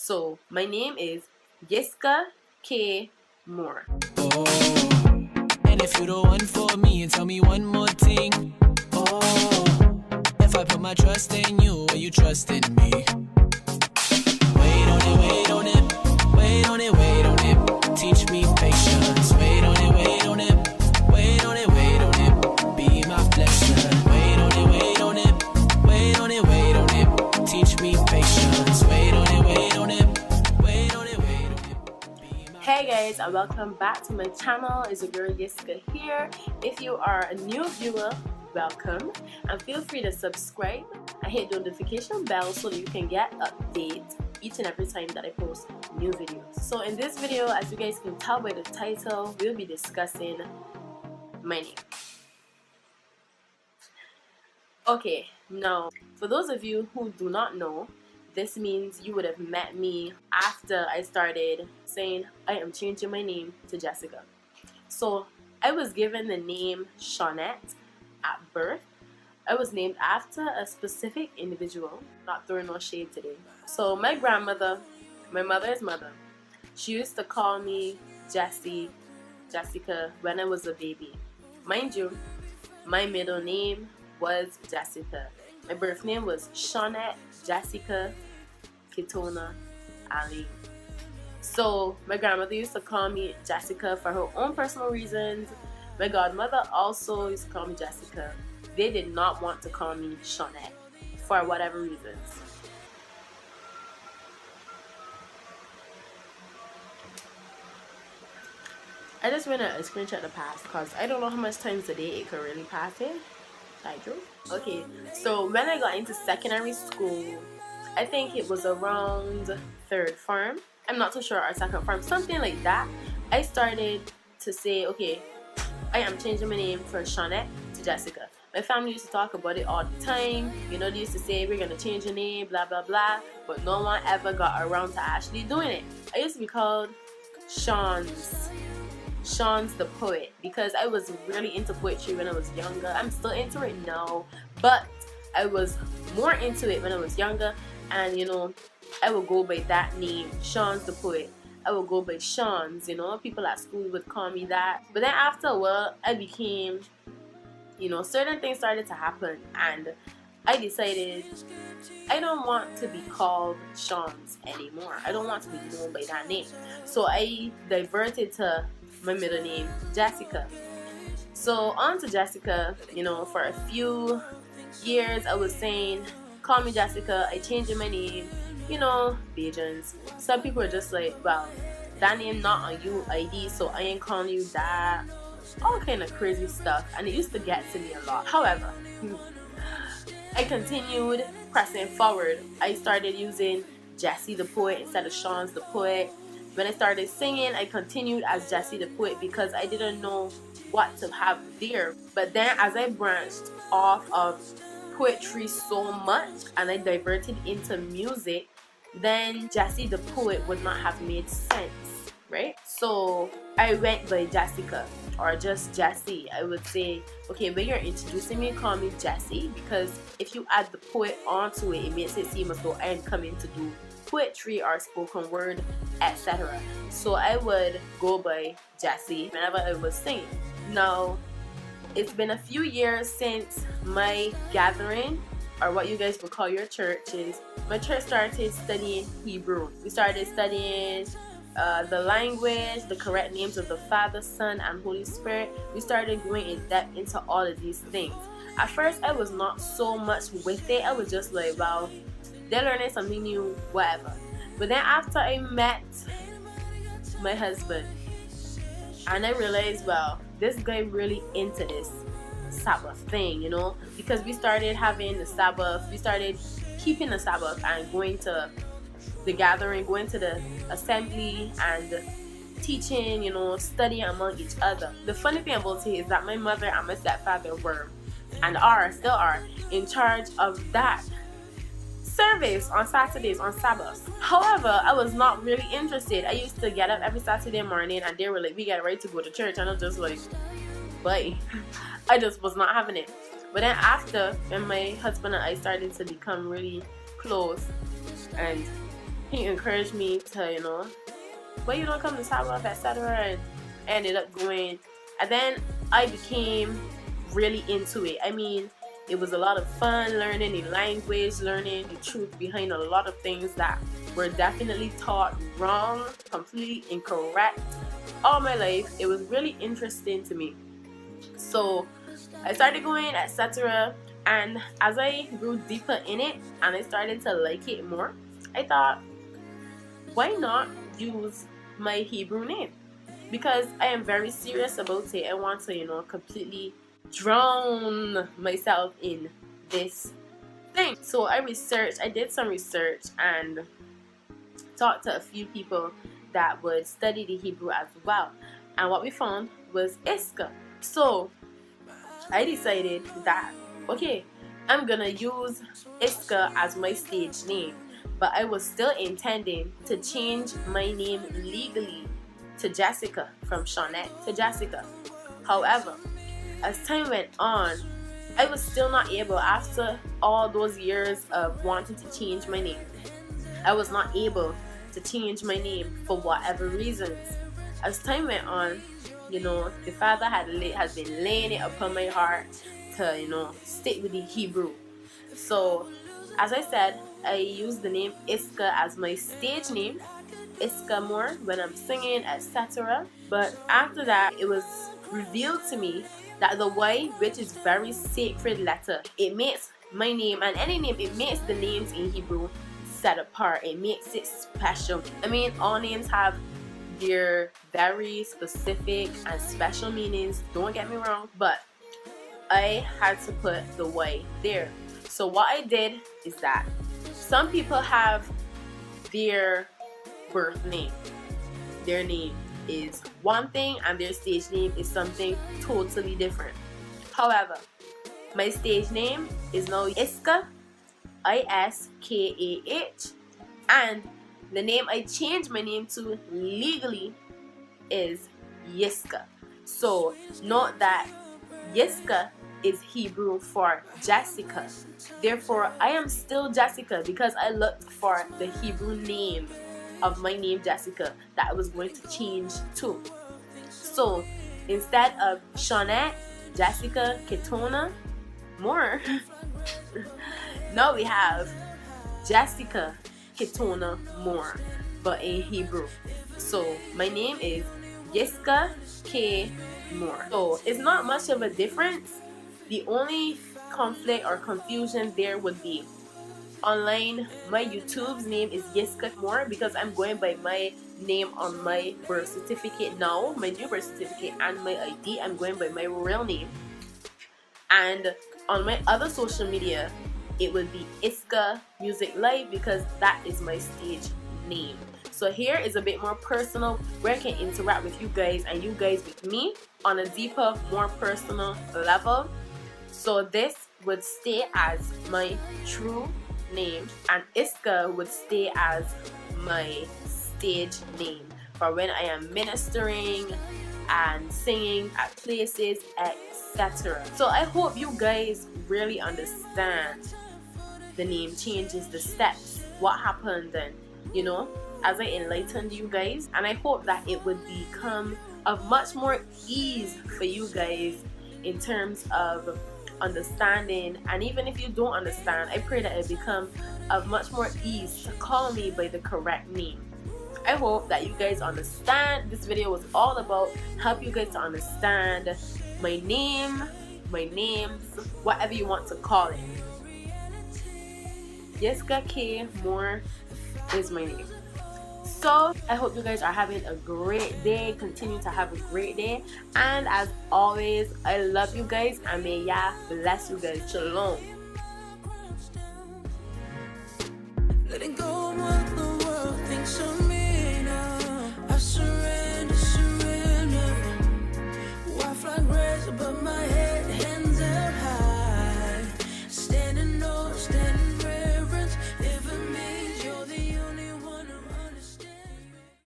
So my name is Yiska K. Moore. Oh, and if you don't want for me, and tell me one more thing. Oh, if I put my trust in you, will you trust in me? Wait on it, wait on it, wait on it, wait on it. Teach me patience. Wait on it, wait on it, wait on it, wait on it. Be my blessing. Wait on it, wait on it, wait on it, wait on it. Teach me patience. Wait on it, wait on it, wait on it, wait on it. Hey guys, and welcome back to my channel. It's your girl Yiska here. If you are a new viewer, welcome, and feel free to subscribe and hit the notification bell so that you can get updates each and every time that I post new videos. So in this video, as you guys can tell by the title, we'll be discussing my name. Okay, now for those of you who do not know, this means you would have met me after I started saying I am changing my name to Jessica. So I was given the name Shawnette at birth. I was named after a specific individual, not throwing no shade today. So my grandmother, my mother's mother, she used to call me Jessica when I was a baby. Mind you, my middle name was Jessica. My birth name was Shawnette Jessica Kitona Ali. So my grandmother used to call me Jessica for her own personal reasons. My godmother also used to call me Jessica. They did not want to call me Shawnette for whatever reasons. I just went a screenshot the past because I don't know how much times a day it could really pass it. Okay, so when I got into secondary school, I think it was around third form. I'm not too sure, or second form, something like that. I started to say, okay, I am changing my name from Shawnette to Jessica. My family used to talk about it all the time. You know, they used to say, we're going to change your name, blah, blah, blah. But no one ever got around to actually doing it. I used to be called Sean's the poet because I was really into poetry when I was younger. I'm still into it now, but I was more into it when I was younger. And, you know, I would go by that name, Sean's the poet. I would go by Sean's, you know. People at school would call me that. But then after a while, I became, you know, certain things started to happen, and I decided I don't want to be called Sean's anymore. I don't want to be known by that name. So I diverted to my middle name, Jessica. So on to Jessica, you know, for a few years I was saying, call me Jessica. I changed my name, you know, Bajans. Some people are just like, well, that name not on you ID, so I ain't calling you that. All kind of crazy stuff, and it used to get to me a lot. However, I continued pressing forward. I started using Jessie the poet instead of Sean's the poet. When I started singing, I continued as Jessie the poet because I didn't know what to have there. But then as I branched off of poetry so much and I diverted into music, then Jessie the poet would not have made sense, right? So I went by Jessica, or just Jessie. I would say, okay, when you're introducing me, call me Jessie, because if you add the poet onto it, it makes it seem as though I'm coming to do poetry or spoken word, etc. So I would go by Jessie whenever I was singing. Now, it's been a few years since my gathering, or what you guys would call your churches. My church started studying Hebrew. We started studying the language, the correct names of the Father, Son, and Holy Spirit. We started going in depth into all of these things. At first, I was not so much with it. I was just like, wow, they're learning something new, whatever. But then after I met my husband, and I realized, well, this guy really into this Sabbath thing, you know, because we started having the Sabbath, we started keeping the Sabbath and going to the gathering, going to the assembly and teaching, you know, studying among each other. The funny thing about it is that my mother and my stepfather were, and still are, in charge of that service on Saturdays, on Sabbaths. However, I was not really interested. I used to get up every Saturday morning and they were like, we get ready to go to church, and I was just like, bye. I just was not having it. But then after, when my husband and I started to become really close, and he encouraged me to, you know, why you don't come to SHALOM, etc. And I ended up going, and then I became really into it. I mean, it was a lot of fun learning the language, learning the truth behind a lot of things that were definitely taught wrong, completely incorrect all my life. It was really interesting to me. So I started going, etc. And as I grew deeper in it and I started to like it more, I thought, why not use my Hebrew name? Because I am very serious about it. I want to, you know, completely drown myself in this thing. So I did some research and talked to a few people that would study the Hebrew as well. And what we found was Iska. So I decided that, okay, I'm gonna use Iska as my stage name, but I was still intending to change my name legally to Jessica, from Shawnette to Jessica. However, as time went on, I was still not able, after all those years of wanting to change my name, I was not able to change my name for whatever reasons. As time went on, you know, the Father has been laying it upon my heart to, you know, stick with the Hebrew. So, as I said, I use the name Iska as my stage name, Iska more when I'm singing, etc. But after that, it was revealed to me that the Y, which is very sacred letter, it makes my name, and any name, it makes the names in Hebrew set apart. It makes it special. I mean, all names have their very specific and special meanings, don't get me wrong, but I had to put the Y there. So what I did is that some people have their birth name. Their name is one thing and their stage name is something totally different. However, my stage name is now Iska, Iskah, and the name I changed my name to legally is Yiska. So note that Yiska is Hebrew for Jessica. Therefore, I am still Jessica because I looked for the Hebrew name of my name Jessica that I was going to change to. So instead of Shawnette Jessica Ketona Moore, now we have Jessica Ketona Moore, but in Hebrew. So my name is Yiska K Moore. So it's not much of a difference. The only conflict or confusion there would be online. My YouTube's name is Yiska Moore because I'm going by my name on my birth certificate now, my new birth certificate and my ID. I'm going by my real name. And on my other social media, it would be Iska Music Live because that is my stage name. So here is a bit more personal where I can interact with you guys and you guys with me on a deeper, more personal level. So this would stay as my true name and Iska would stay as my stage name for when I am ministering and singing at places, etc. So I hope you guys really understand the name changes, the steps, what happened, and you know, as I enlightened you guys, and I hope that it would become of much more ease for you guys in terms of understanding. And even if you don't understand, I pray that it become of much more ease to call me by the correct name. I hope that you guys understand. This video was all about help you guys to understand my name, my names, whatever you want to call it. Yiska K Moore is my name. So I hope you guys are having a great day. Continue to have a great day. And as always, I love you guys and may Yah bless you guys. Shalom. Letting go of